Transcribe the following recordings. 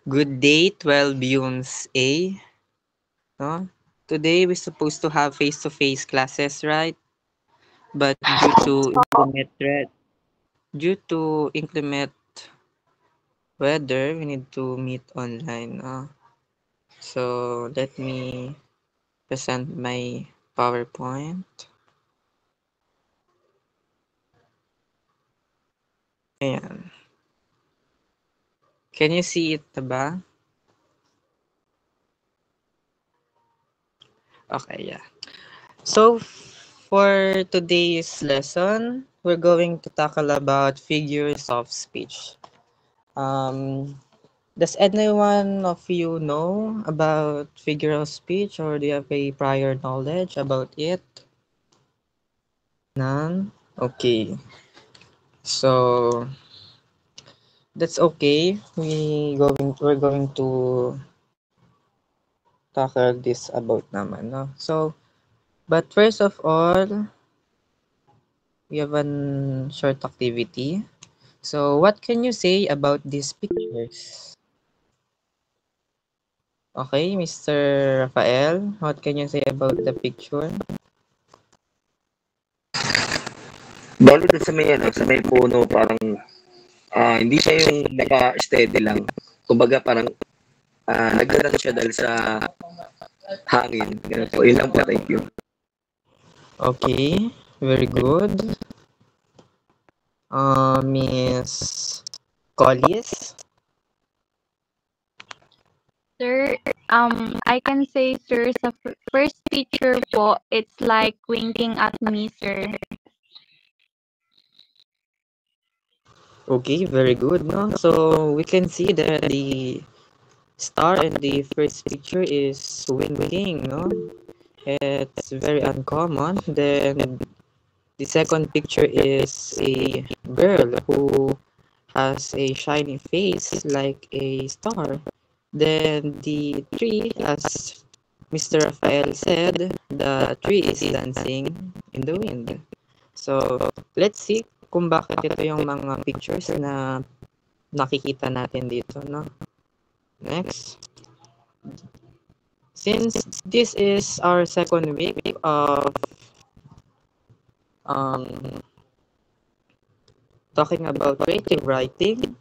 Good day, 12 Yuns A. No? Today we're supposed to have face-to-face classes, right? But due to inclement weather, we need to meet online. So let me present my PowerPoint. Ayan. Can you see it na ba? Okay, yeah. So for today's lesson, we're going to tackle about figures of speech. Does anyone of you know about figure of speech, or do you have a prior knowledge about it? None? Okay. So that's okay. We're going to tackle this about naman, no? So, but first of all, we have one short activity. So, what can you say about these pictures? Okay, Mr. Rafael, what can you say about the picture? Bale dun sa may ano, sa may puno parang, hindi siya yung naka-steady lang. Kumbaga parang, naglalag siya dahil sa hangin, gano'n po. Yun lang po, thank you. Okay, very good. Miss Collis. Sir, I can say, sir, sa first picture po, it's like winking at me, sir. Okay, very good, no? So we can see that the star in the first picture is winking, no? It's very uncommon. Then the second picture is a girl who has a shiny face like a star. Then the tree, as Mr. Rafael said, the tree is dancing in the wind. So, let's see kung bakit ito yung mga pictures na nakikita natin dito, no? Next. Since this is our second week of um, talking about creative writing,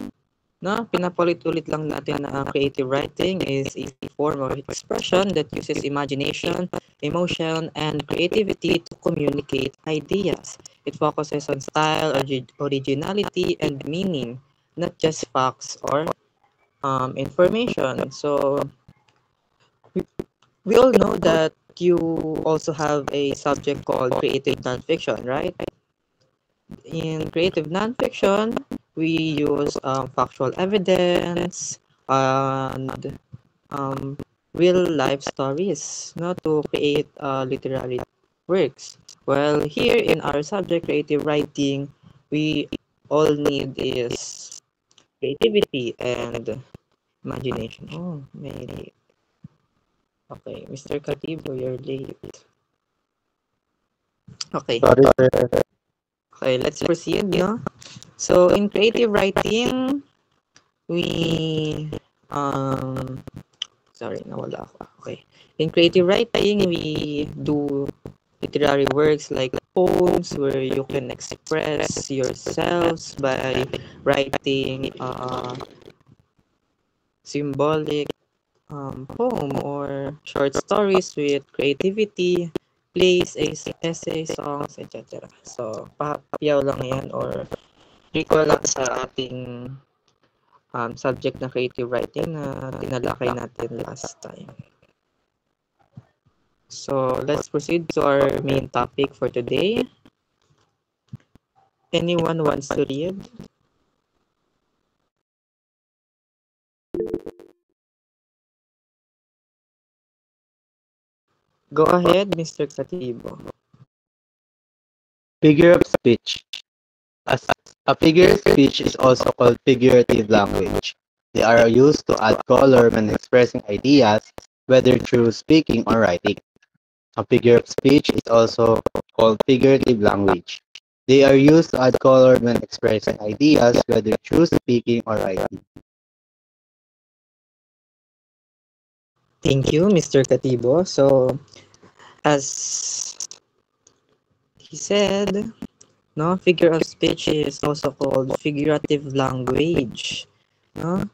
no? Pinapalit-ulit lang natin na creative writing is a form of expression that uses imagination, emotion, and creativity to communicate ideas. It focuses on style, originality, and meaning, not just facts or information. So we all know that you also have a subject called creative nonfiction, right? In creative nonfiction, we use factual evidence and um, real life stories, not to create literary works. Well, here in our subject, creative writing, we all need is creativity and imagination. Oh, maybe. Okay, Mr. Katibo, you're late. Okay. Sorry, sir. Okay, let's proceed, no? So, in creative writing, we, sorry, nawala ako. Okay. In creative writing, we do literary works like poems where you can express yourselves by writing symbolic poem or short stories with creativity, plays, essays, songs, etc. So, papiyaw lang yan or recall lang sa ating subject na creative writing na tinalakay natin last time. So, let's proceed to our main topic for today. Anyone wants to read? Go ahead, Mr. Katibo. Figure of speech. As a figure of speech is also called figurative language. They are used to add color when expressing ideas, whether through speaking or writing. A figure of speech is also called figurative language. They are used to add color when expressing ideas, whether through speaking or writing. Thank you, Mr. Katibo. So, as he said, no, figure of speech is also called figurative language. No?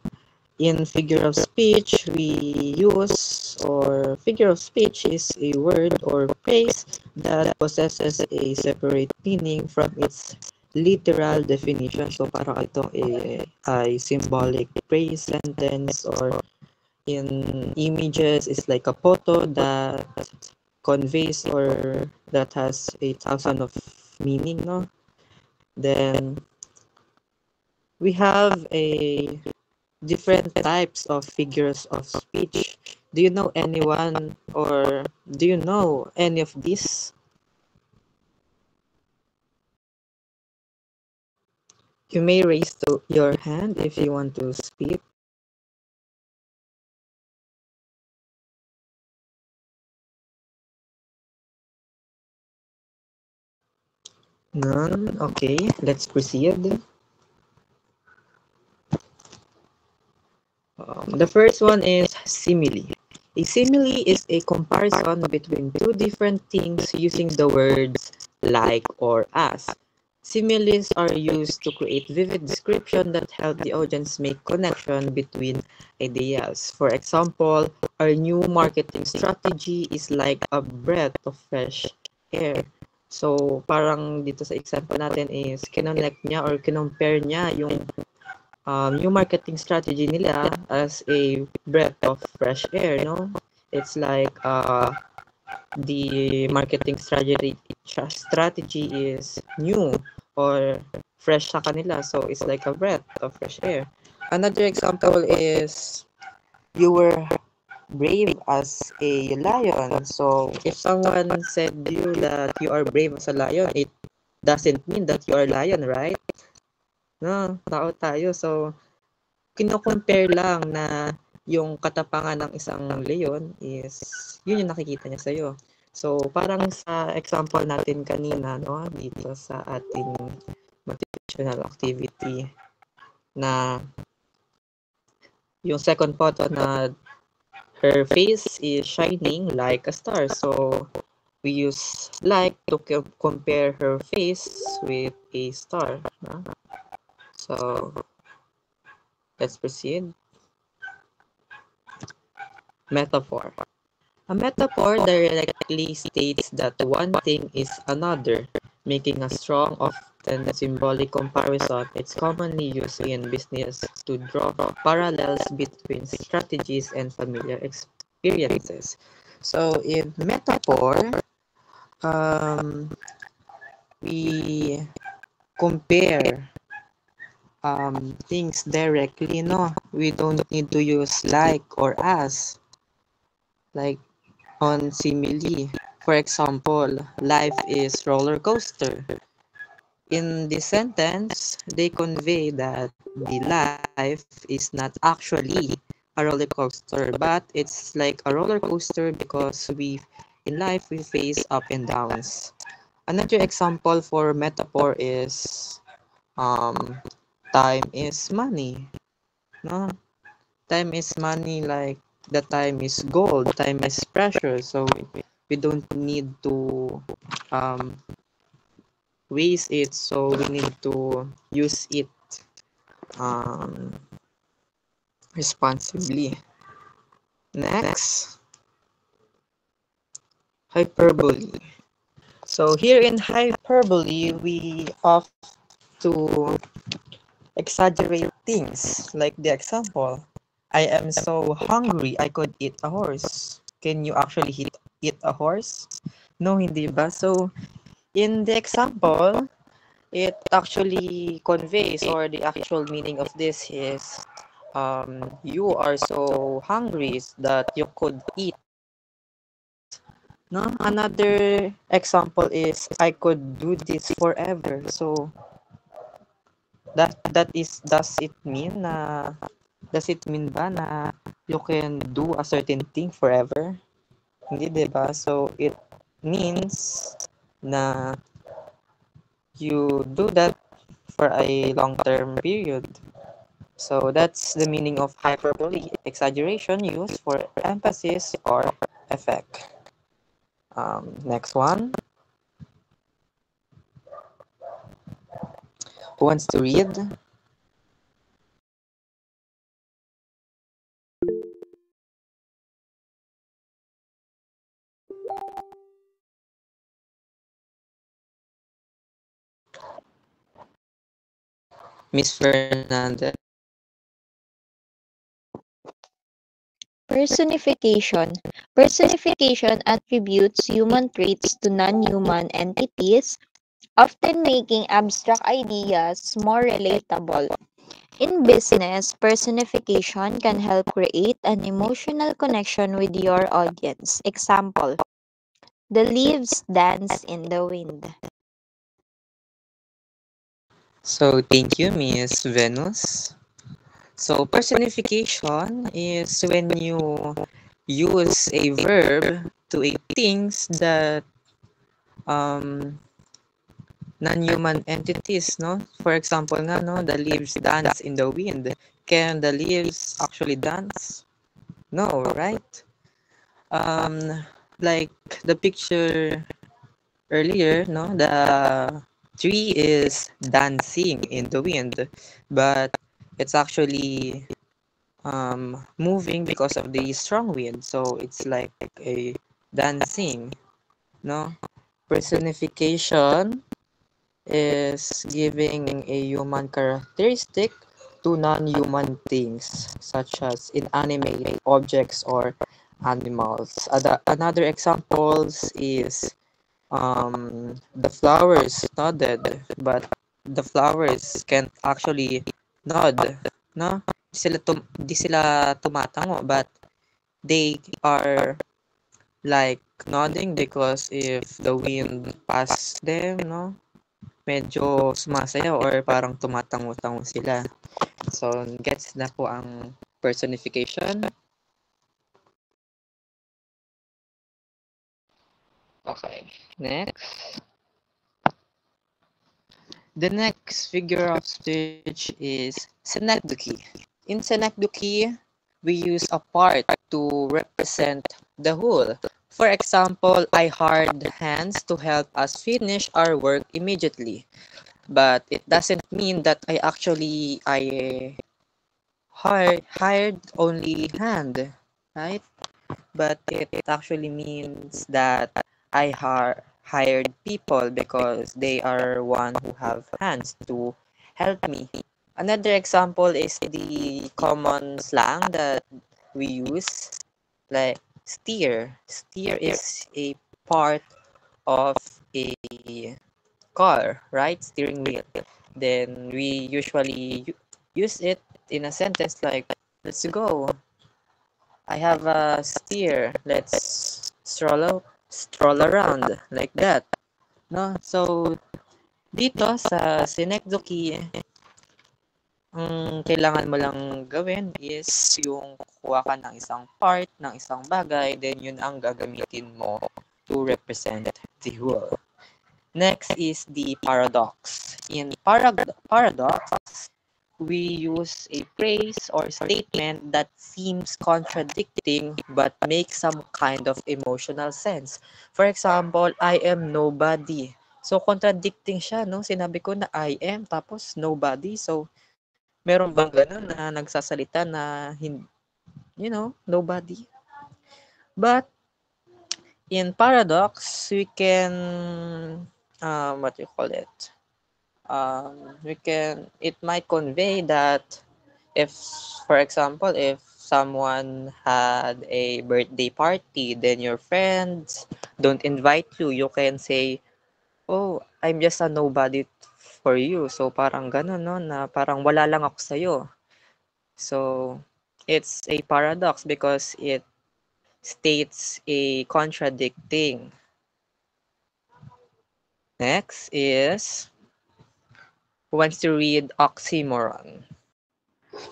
In figure of speech, we use, or figure of speech is a word or phrase that possesses a separate meaning from its literal definition. So, parang ito ay symbolic phrase, sentence, or in images is like a photo that conveys or that has 1,000 of meaning, no? Then we have a different types of figures of speech. Do you know anyone or do you know any of these? You may raise your hand if you want to speak. None? Okay, let's proceed. The first one is simile. A simile is a comparison between two different things using the words like or as. Similes are used to create vivid description that help the audience make connection between ideas. For example, our new marketing strategy is like a breath of fresh air. So, parang dito sa example natin is kinonnect niya or kinompare niya yung marketing strategy nila as a breath of fresh air, no? It's like the marketing strategy is new or fresh sa kanila, so it's like a breath of fresh air. Another example is you were brave as a lion. So if someone said you that you are brave as a lion, it doesn't mean that you are lion, right? No, tao tayo. So kino-compare lang na yung katapangan ng isang leon is yun yung nakikita niya sa'yo. So, parang sa example natin kanina, no, dito sa ating motivational activity na yung second photo na her face is shining like a star. So, we use like to compare her face with a star. No? So, let's proceed. Metaphor. A metaphor directly states that one thing is another, making a strong, often symbolic comparison. It's commonly used in business to draw parallels between strategies and familiar experiences. So in metaphor, we compare things directly, no? We don't need to use like or as. Like on simile. For example, life is roller coaster. In this sentence, they convey that the life is not actually a roller coaster, but it's like a roller coaster because in life we face up and downs. Another example for metaphor is time is money. No? Time is money, like the time is gold, time is precious, so we don't need to waste it, so we need to use it um, responsibly. Next, hyperbole. So here in hyperbole, we opt to exaggerate things, like the example, I am so hungry I could eat a horse. Can you actually eat a horse? No, hindi ba? So, in the example, it actually conveys, or the actual meaning of this is, you are so hungry that you could eat. No? Another example is, I could do this forever. So, does it mean ba na you can do a certain thing forever? Hindi, diba? So, it means na you do that for a long-term period. So that's the meaning of hyperbole, exaggeration used for emphasis or effect. Next one. Who wants to read? Miss Fernandez. Personification. Personification attributes human traits to non-human entities, often making abstract ideas more relatable. In business, personification can help create an emotional connection with your audience. Example, the leaves dance in the wind. So thank you, Miss Venus. So personification is when you use a verb to a things that um non-human entities, no? For example nga, no, the leaves dance in the wind. Can the leaves actually dance? No, right? Um, like the picture earlier, no, the tree is dancing in the wind, but it's actually moving because of the strong wind. So it's like a dancing, no? Personification is giving a human characteristic to non-human things, such as inanimate objects or animals. Another examples is the flowers nodded, but the flowers can't actually nod, no? Di sila tumatango, but they are like nodding because if the wind pass them, no? Medyo sumasayaw or parang tumatango-tango sila. So, gets na po ang personification. Okay, next. The next figure of speech is synecdoche. In synecdoche, we use a part to represent the whole. For example, I hired hands to help us finish our work immediately. But it doesn't mean that I hired only hand, right? But it actually means that hired people because they are one who have hands to help me. Another example is the common slang that we use, like steer. Steer is a part of a car, right? Steering wheel. Then we usually use it in a sentence like, let's go. I have a steer. Let's stroll around like that. No? So dito sa synecdoche, ang kailangan mo lang gawin is yung kukuha ka ng isang part ng isang bagay, then yun ang gagamitin mo to represent the whole. Next is the paradox. In paradox, we use a phrase or statement that seems contradicting but makes some kind of emotional sense. For example, I am nobody. So, contradicting siya, no? Sinabi ko na I am, tapos nobody. So, meron bang ganun na nagsasalita na, nobody? But, in paradox, we can, what you call it? It might convey that if, for example, if someone had a birthday party, then your friends don't invite you, you can say, oh, I'm just a nobody for you. So, parang ganun, no? Na parang wala lang ako sa'yo. So, it's a paradox because it states a contradicting. Next is, who wants to read oxymoron?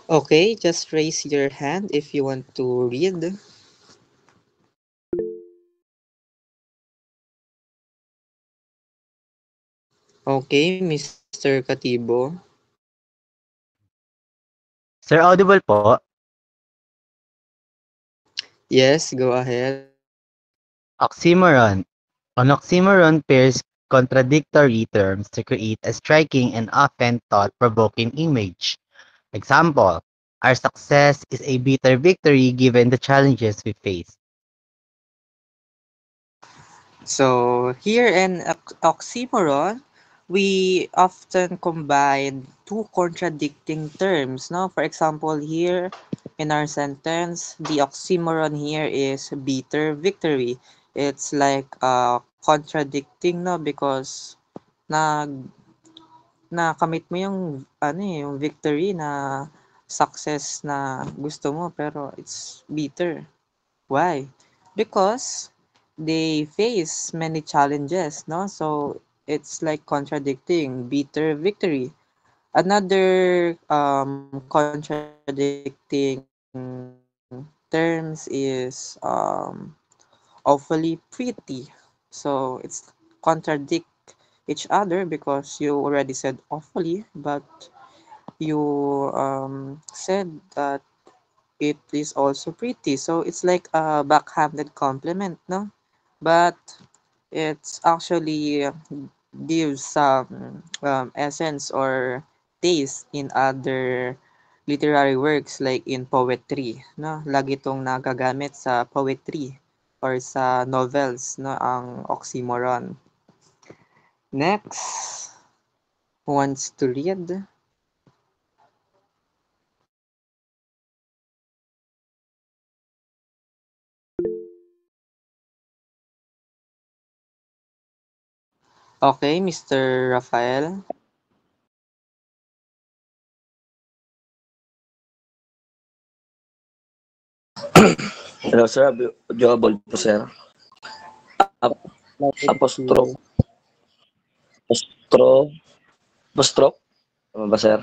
Okay, just raise your hand if you want to read. Okay, Mr. Katibo. Sir, audible po? Yes, go ahead. Oxymoron. An oxymoron pairs contradictory terms to create a striking and often thought-provoking image. Example, our success is a bitter victory given the challenges we face. So here in oxymoron, we often combine two contradicting terms. No, for example, here in our sentence, the oxymoron here is bitter victory. It's like contradicting, no, because na nakamit mo yung ano yung victory na success na gusto mo pero it's bitter. Why? Because they face many challenges, no? So it's like contradicting bitter victory. Another contradicting terms is awfully pretty. So it's contradict each other because you already said awfully, but you said that it is also pretty. So it's like a backhanded compliment, no? But it's actually gives some essence or taste in other literary works like in poetry, no? Lagi itong nagagamit sa poetry or sa novels, no? Ang oxymoron. Next, who wants to read? Okay, Mr. Rafael. Hello, sir. Joable po, sir. Ap- apostro, apostro, apostro. Tama ba, sir?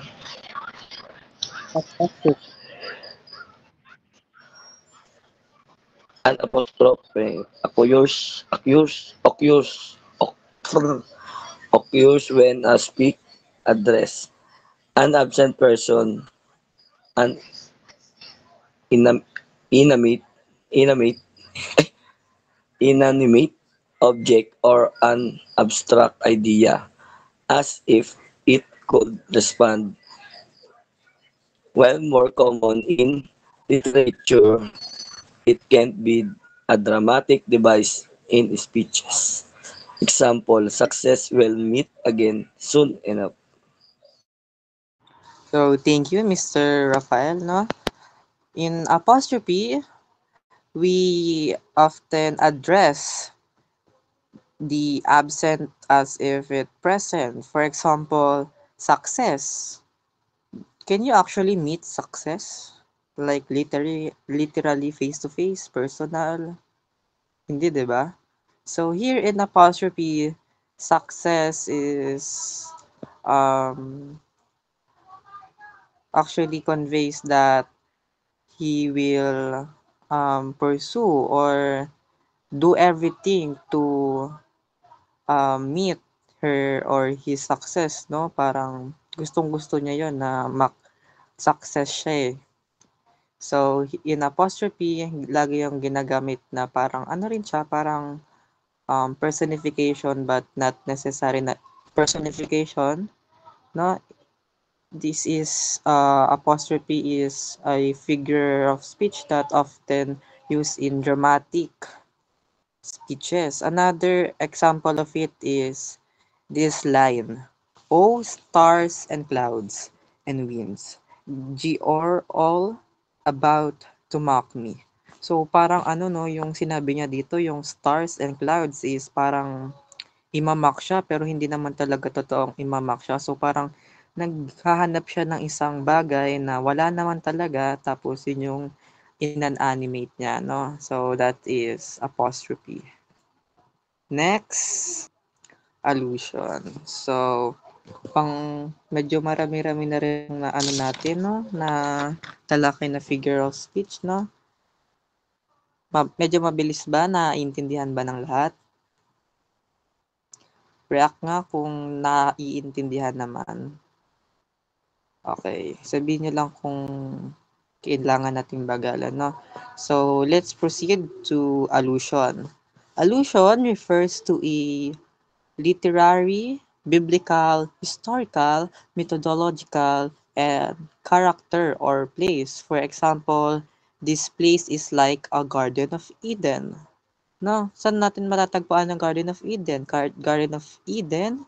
An apostrophe. Occurs when a speak address. An absent person, an inam, inanimate, inanimate, inanimate object or an abstract idea as if it could respond. While more common in literature, it can be a dramatic device in speeches. Example, success will meet again soon enough. So, thank you, Mr. Rafael, no? In apostrophe, we often address the absent as if it present. For example, success. Can you actually meet success? Like literally face to face, personal? Hindi, 'di ba? So here in apostrophe, success is um actually conveys that he will pursue or do everything to meet her or his success, no? Parang gustong-gusto niya yon na success siya eh. So, in apostrophe, lagi yung ginagamit na parang ano rin siya, parang personification but not necessary na personification, no? This is apostrophe is a figure of speech that often used in dramatic speeches. Another example of it is this line. Oh, stars and clouds and winds, ye are all about to mock me. So parang ano no, yung sinabi niya dito, yung stars and clouds is parang imamak siya pero hindi naman talaga totoong imamak siya. So parang naghahanap siya ng isang bagay na wala naman talaga tapos yun yung inan-animate niya, no? So that is apostrophe. Next, allusion. So, pang medyo marami-rami na rin na ano natin, no? Na talakay na figure of speech, no? Medyo mabilis ba? Naiintindihan ba ng lahat? React nga kung naiintindihan naman. Okay, sabihin niyo lang kung kailangan nating bagalan, no? So, let's proceed to allusion. Allusion refers to a literary, biblical, historical, methodological, and character or place. For example, this place is like a Garden of Eden. No? Saan natin matatagpuan ang Garden of Eden? Garden of Eden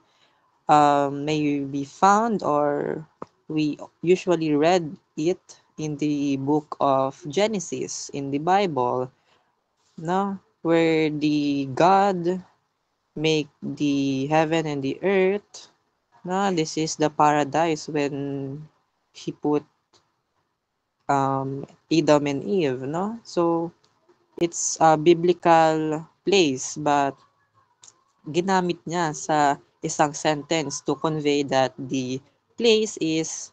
may be found, or we usually read it in the book of Genesis in the Bible, no? Where the God make the heaven and the earth. No, this is the paradise when he put Adam and Eve, no? So it's a biblical place, but ginamit niya sa isang sentence to convey that the place is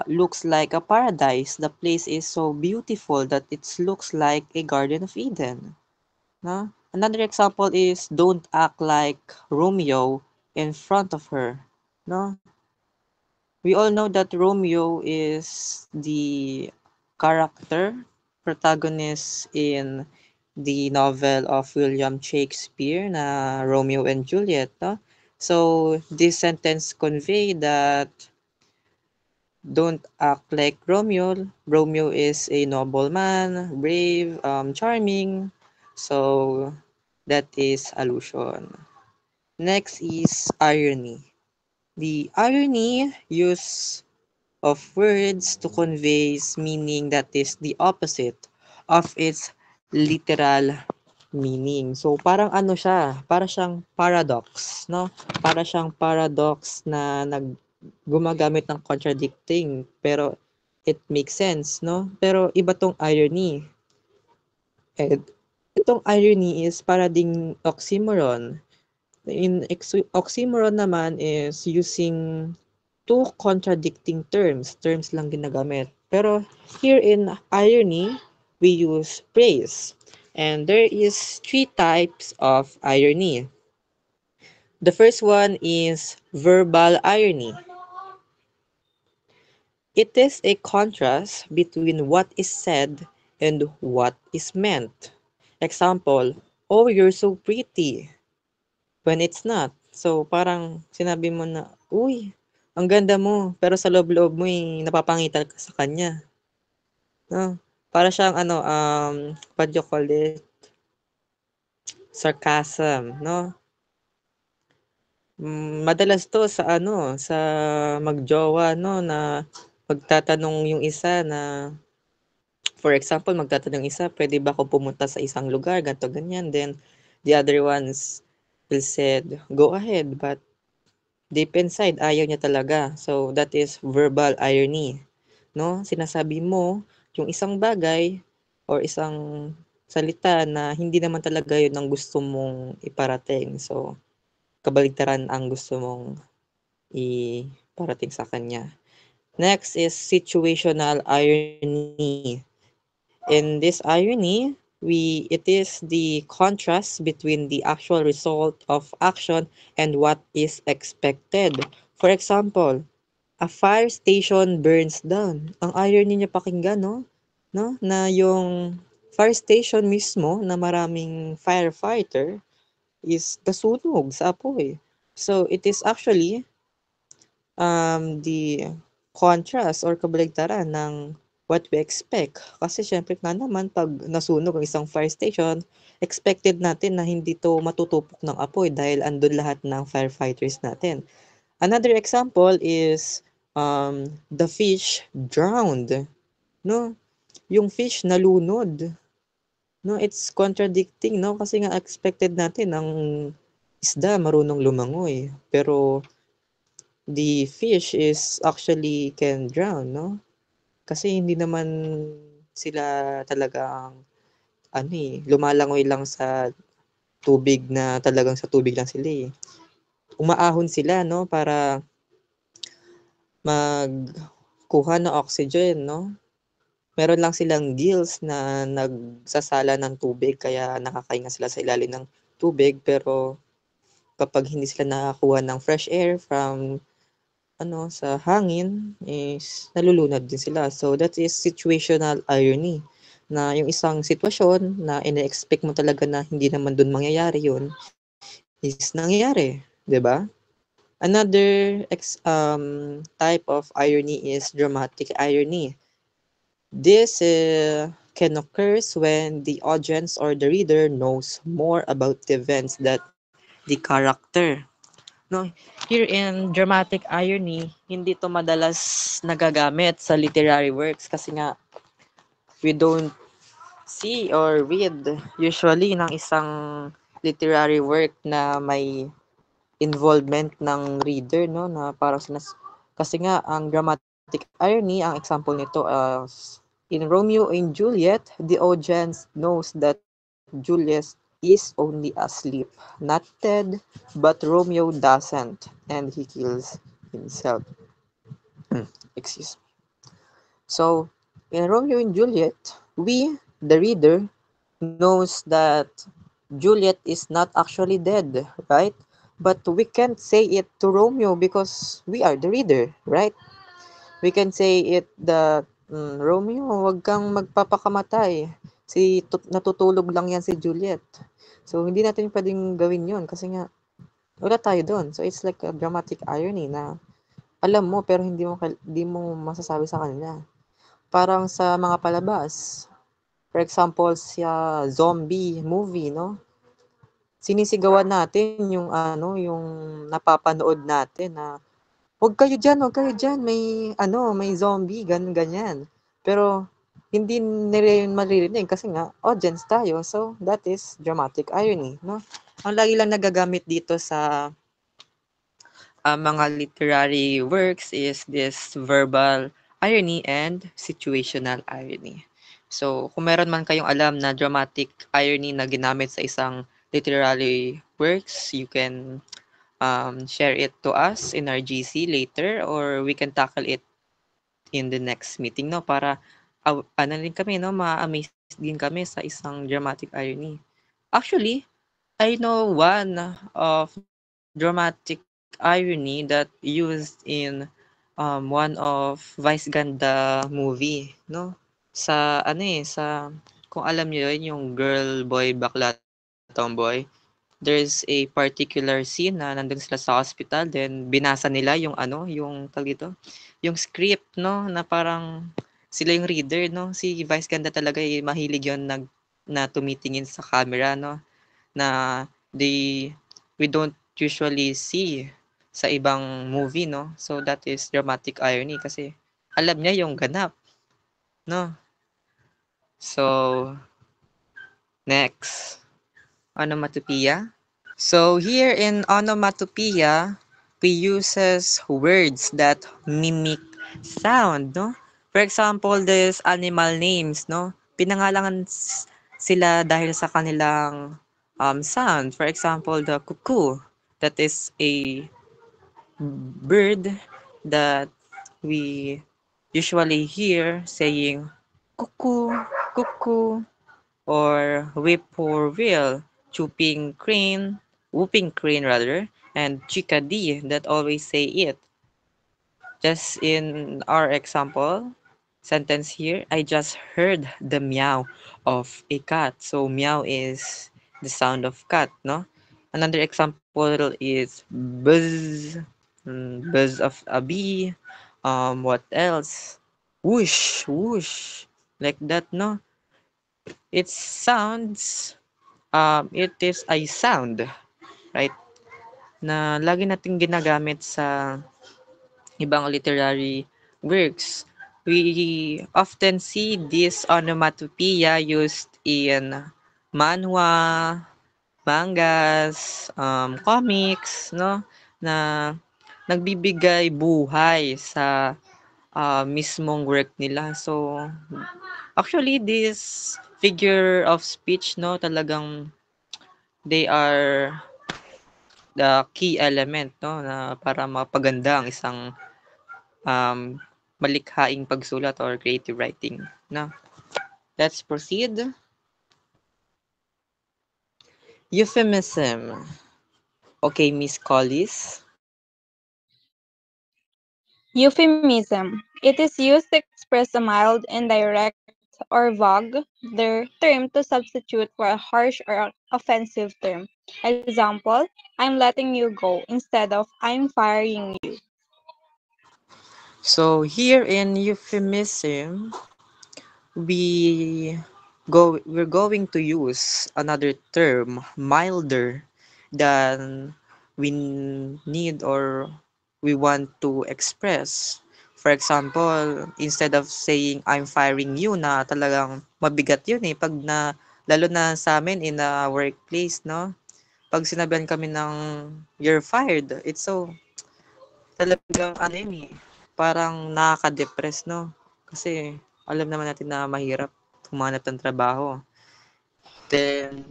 looks like a paradise. The place is so beautiful that it looks like a Garden of Eden. No? Another example is don't act like Romeo in front of her. No? We all know that Romeo is the character, protagonist in the novel of William Shakespeare na Romeo and Juliet. No? So this sentence convey that don't act like Romeo. Romeo is a noble man, brave, charming. So that is allusion. Next is irony. The irony use of words to conveys meaning that is the opposite of its literal meaning. So parang ano siya, para siyang paradox, no? Para siyang paradox na gumagamit ng contradicting pero it makes sense, no? Pero iba tong irony. And itong irony is para ding oxymoron. In oxymoron naman is using two contradicting terms lang ginagamit. Pero here in irony, we use praise. And there is three types of irony. The first one is verbal irony. It is a contrast between what is said and what is meant. Example, oh, you're so pretty, when it's not. So, parang sinabi mo na, uy, ang ganda mo, pero sa loob-loob mo napapangitan ka sa kanya. No? Para siyang what do you call it? Sarcasm, no? Madalas to sa magjowa, no, na magtatanong yung isa na, for example, magtatanong isa, pwede ba ako pumunta sa isang lugar, ganto ganyan. Then, the other ones will said, go ahead, but deep inside, ayaw niya talaga. So, that is verbal irony. No? Sinasabi mo yung isang bagay or isang salita na hindi naman talaga yun ang gusto mong iparating. So, kabaligtaran ang gusto mong iparating sa kanya. Next is situational irony. In this irony, it is the contrast between the actual result of action and what is expected. For example, a fire station burns down. Ang irony niya pakinggan, no? No? Na yung fire station mismo na maraming firefighter is nasunog sa apoy. So, it is actually the contrast or kabaligtaran ng what we expect. Kasi syempre nga naman, pag nasunog ang isang fire station, expected natin na hindi to matutupok ng apoy dahil andun lahat ng firefighters natin. Another example is the fish drowned. No? Yung fish nalunod. No, it's contradicting, no? Kasi nga expected natin ang isda marunong lumangoy. Pero the fish is actually can drown, no? Kasi hindi naman sila talagang lumalangoy lang sa tubig na talagang sa tubig lang sila eh. Umaahon sila, no, para magkuha ng oxygen, no? Meron lang silang gills na nagsasala ng tubig kaya nakakahinga sila sa ilalim ng tubig, pero kapag hindi sila nakakuha ng fresh air from sa hangin is nalulunod din sila. So that is situational irony na yung isang sitwasyon na ine-expect mo talaga na hindi naman dun mangyayari yun is nangyayari, 'di ba? Another type of irony is dramatic irony. This can occur when the audience or the reader knows more about the events that the character. No, here in dramatic irony, hindi to madalas nagagamit sa literary works kasi nga we don't see or read usually ng isang literary work na may involvement ng reader, no, na parang kasi nga ang dramatic irony, ang example nito in Romeo and Juliet, the audience knows that Juliet is only asleep, not dead, but Romeo doesn't, and he kills himself. Excuse me. So, in Romeo and Juliet, we, the reader, knows that Juliet is not actually dead, right? But we can't say it to Romeo because we are the reader, right? We can say it that, Romeo, wag kang magpapakamatay. Natutulog lang yan si Juliet. So, hindi natin pwedeng gawin yon kasi nga, wala tayo doon. So, it's like a dramatic irony na alam mo pero hindi mo masasabi sa kanila. Parang sa mga palabas. For example, sa zombie movie, no? Sinisigawan natin yung napapanood natin na wag kayo diyan, may zombie, ganun ganyan. Pero hindi nila yun maririnig kasi nga audience tayo. So that is dramatic irony, no? Ang lagi lang nagagamit dito sa mga literary works is this verbal irony and situational irony. So, kung meron man kayong alam na dramatic irony na ginamit sa isang literary works, you can share it to us in our GC later or we can tackle it in the next meeting, no? Para ano din kami, no? Ma-amaze din kami sa isang dramatic irony. Actually, I know one of dramatic irony that used in one of Vice Ganda movie, no? Sa kung alam niyo yun, yung girl, boy, bakla, tomboy, there's a particular scene na nandun sila sa hospital, then binasa nila yung tawag dito, yung script, no? Na parang sila yung reader, no? Si Vice Ganda talaga mahilig yun na tumitingin sa camera, no? Na we don't usually see sa ibang movie, no? So that is dramatic irony kasi alam niya yung ganap, no? So next, onomatopoeia. So here in onomatopoeia, we uses words that mimic sound, no? For example, there's animal names, no? Pinangalangan sila dahil sa kanilang sound. For example, the cuckoo, that is a bird that we usually hear saying cuckoo, cuckoo, or whippoorwill, whooping crane rather, and chickadee that always say it. Just in our example sentence here, I just heard the meow of a cat. So meow is the sound of cat, no? Another example is buzz, buzz of a bee. What else? Whoosh, whoosh, like that, no? It sounds, it is a sound, right? Na lagi nating ginagamit sa ibang literary works. We often see this onomatopoeia used in manhwa, mangas, comics, no? Na nagbibigay buhay sa mismong work nila. So, actually, this figure of speech, no, talagang they are the key element, no, na para mapaganda ang isang um, malikhaing pagsulat or creative writing. No? Let's proceed. Euphemism. Okay, Miss Collis. Euphemism. It is used to express a mild, indirect, or vague term to substitute for a harsh or offensive term. Example, I'm letting you go instead of I'm firing you. So here in euphemism, we we're going to use another term milder than we need or we want to express. For example, instead of saying I'm firing you na talagang mabigat yun eh pag na lalo na sa amin in a workplace, no? Pag sinabihan kami ng you're fired, it's so talagang ano yun eh, parang nakaka-depress, no? Kasi alam naman natin na mahirap humanap ng trabaho. Then,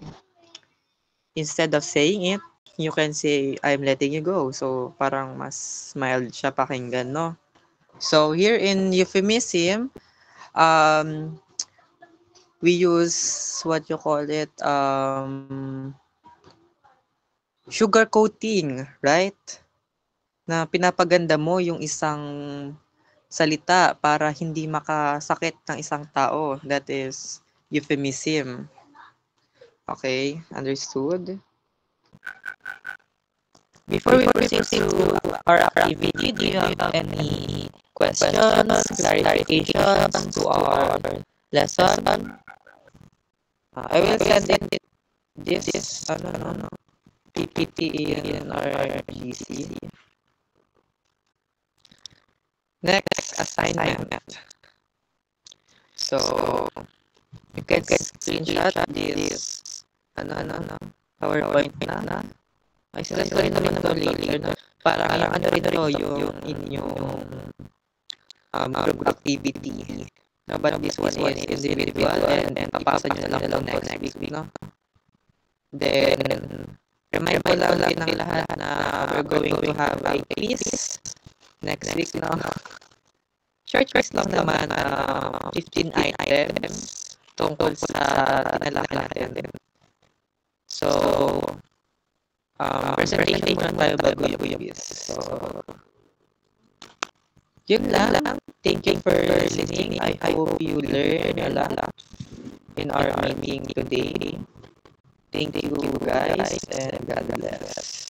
instead of saying it, you can say, I'm letting you go. So, parang mas mild siya pakinggan, no? So, here in euphemism, um, we use what you call it, sugar coating, right? Na pinapaganda mo yung isang salita para hindi makasakit ng isang tao. That is euphemism. Okay, understood? Before we proceed to our activity, do you have any questions, clarifications to our lesson? I will send it this PPT in our GC. Next assignment. So you can screenshot this PowerPoint na. Ay, sila rin naman later, no? Parang yung ano rin to, yung inyong group activity. No, but this one is individual and papasa nyo na lang po next week, no? Then, remind ko lang din ng lahat na we're going to have a quiz next week, no? Short quiz lang naman, 15 items tungkol sa tinalakay natin. So, presentation muna tayo bago yung quiz. So, yun lang. Thank you for listening. I hope you learn a lot in our meeting today. Thank you guys and God bless.